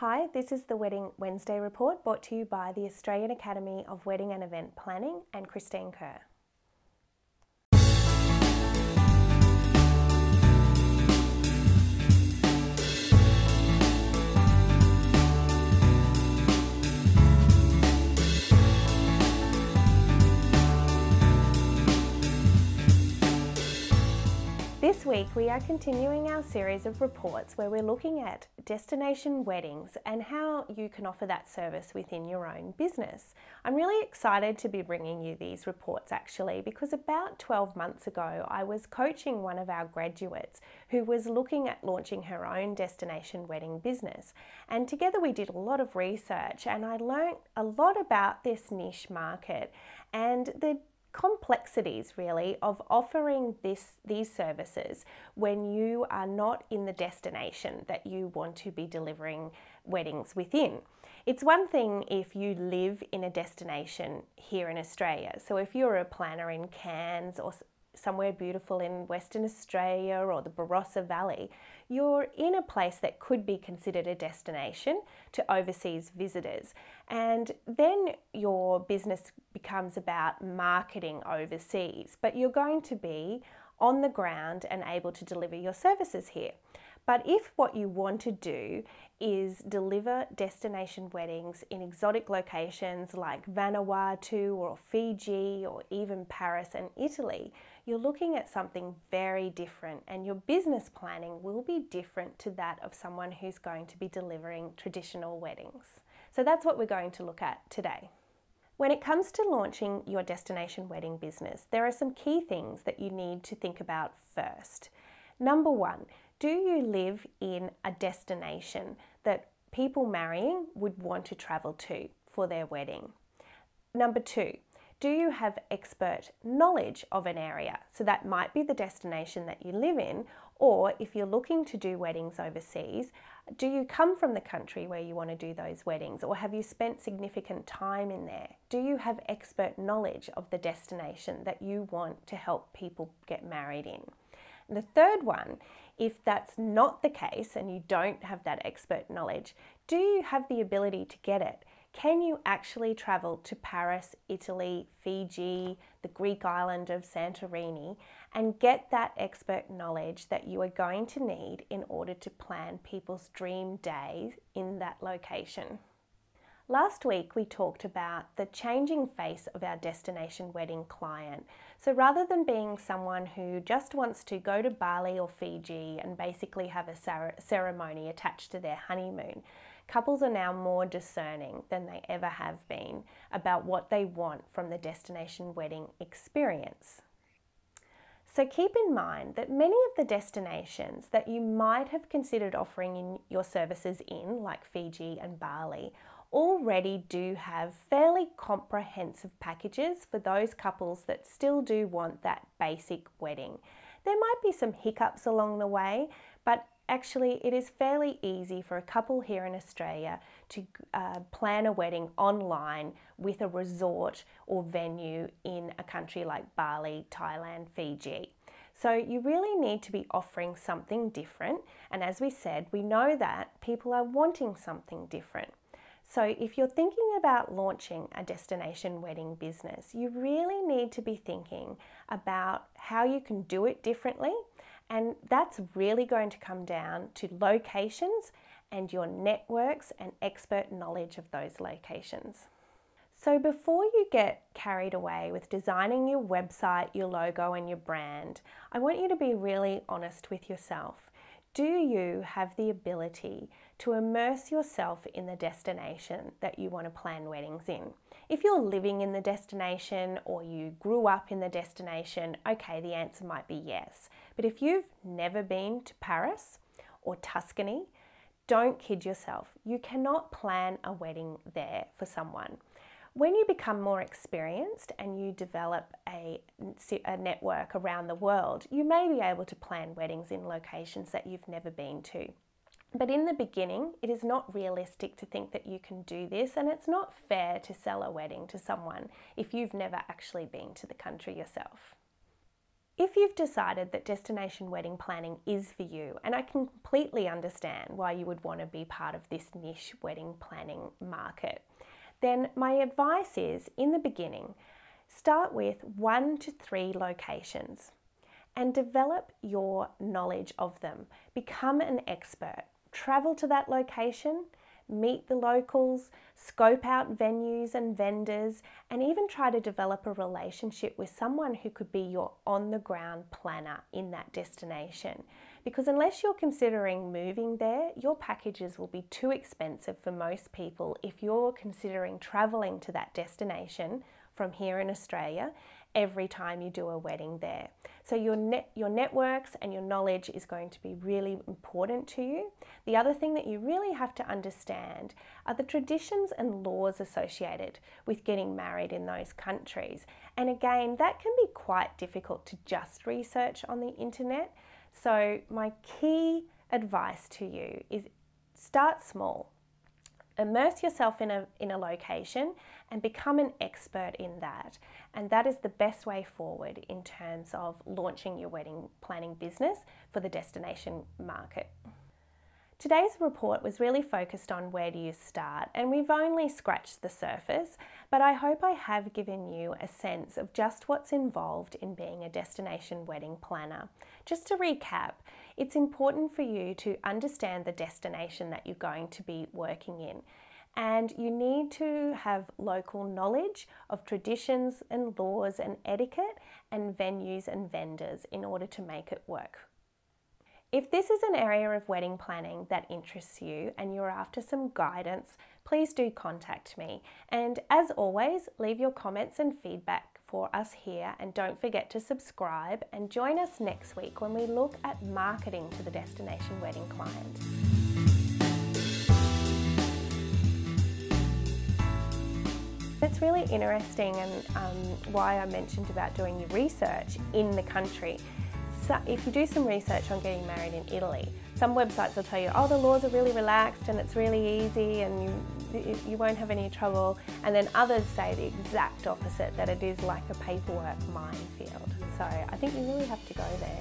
Hi, this is the Wedding Wednesday report brought to you by the Australian Academy of Wedding and Event Planning and Christine Kerr. This week we are continuing our series of reports where we're looking at destination weddings and how you can offer that service within your own business. I'm really excited to be bringing you these reports actually because about 12 months ago I was coaching one of our graduates who was looking at launching her own destination wedding business, and together we did a lot of research and I learned a lot about this niche market and the complexities really of offering these services when you are not in the destination that you want to be delivering weddings within. It's one thing if you live in a destination here in Australia. So if you're a planner in Cairns or somewhere beautiful in Western Australia or the Barossa Valley, you're in a place that could be considered a destination to overseas visitors. And then your business becomes about marketing overseas, but you're going to be on the ground and able to deliver your services here. But if what you want to do is deliver destination weddings in exotic locations like Vanuatu or Fiji or even Paris and Italy, you're looking at something very different, and your business planning will be different to that of someone who's going to be delivering traditional weddings. So that's what we're going to look at today. When it comes to launching your destination wedding business, there are some key things that you need to think about first. Number one, do you live in a destination that people marrying would want to travel to for their wedding? Number two, do you have expert knowledge of an area? So that might be the destination that you live in, or if you're looking to do weddings overseas, do you come from the country where you want to do those weddings, or have you spent significant time in there? Do you have expert knowledge of the destination that you want to help people get married in? And the third one, if that's not the case and you don't have that expert knowledge, do you have the ability to get it? Can you actually travel to Paris, Italy, Fiji, the Greek island of Santorini, and get that expert knowledge that you are going to need in order to plan people's dream days in that location? Last week we talked about the changing face of our destination wedding client. So rather than being someone who just wants to go to Bali or Fiji and basically have a ceremony attached to their honeymoon, couples are now more discerning than they ever have been about what they want from the destination wedding experience. So keep in mind that many of the destinations that you might have considered offering in your services in, like Fiji and Bali, already do have fairly comprehensive packages for those couples that still do want that basic wedding. There might be some hiccups along the way, but actually it is fairly easy for a couple here in Australia to plan a wedding online with a resort or venue in a country like Bali, Thailand, Fiji. So you really need to be offering something different, and as we said, we know that people are wanting something different. So if you're thinking about launching a destination wedding business, you really need to be thinking about how you can do it differently, and that's really going to come down to locations and your networks and expert knowledge of those locations. So before you get carried away with designing your website, your logo and your brand, I want you to be really honest with yourself. Do you have the ability to immerse yourself in the destination that you want to plan weddings in? If you're living in the destination or you grew up in the destination, okay, the answer might be yes. But if you've never been to Paris or Tuscany, don't kid yourself. You cannot plan a wedding there for someone. When you become more experienced and you develop a network around the world, you may be able to plan weddings in locations that you've never been to. But in the beginning, it is not realistic to think that you can do this, and it's not fair to sell a wedding to someone if you've never actually been to the country yourself. If you've decided that destination wedding planning is for you, and I completely understand why you would want to be part of this niche wedding planning market, then my advice is, in the beginning, start with 1 to 3 locations and develop your knowledge of them. Become an expert. Travel to that location, meet the locals, scope out venues and vendors, and even try to develop a relationship with someone who could be your on-the-ground planner in that destination. Because unless you're considering moving there, your packages will be too expensive for most people if you're considering traveling to that destination from here in Australia every time you do a wedding there. So your networks and your knowledge is going to be really important to you. The other thing that you really have to understand are the traditions and laws associated with getting married in those countries. And again, that can be quite difficult to just research on the internet. So my key advice to you is start small. Immerse yourself in a location and become an expert in that. And that is the best way forward in terms of launching your wedding planning business for the destination market. Today's report was really focused on where do you start, and we've only scratched the surface, but I hope I have given you a sense of just what's involved in being a destination wedding planner. Just to recap, it's important for you to understand the destination that you're going to be working in, and you need to have local knowledge of traditions and laws and etiquette and venues and vendors in order to make it work. If this is an area of wedding planning that interests you and you're after some guidance, please do contact me. And as always, leave your comments and feedback for us here, and don't forget to subscribe and join us next week when we look at marketing to the destination wedding client. It's really interesting, and why I mentioned about doing your research in the country. So if you do some research on getting married in Italy, some websites will tell you, oh, the laws are really relaxed and it's really easy and you won't have any trouble. And then others say the exact opposite, that it is like a paperwork minefield. So I think you really have to go there.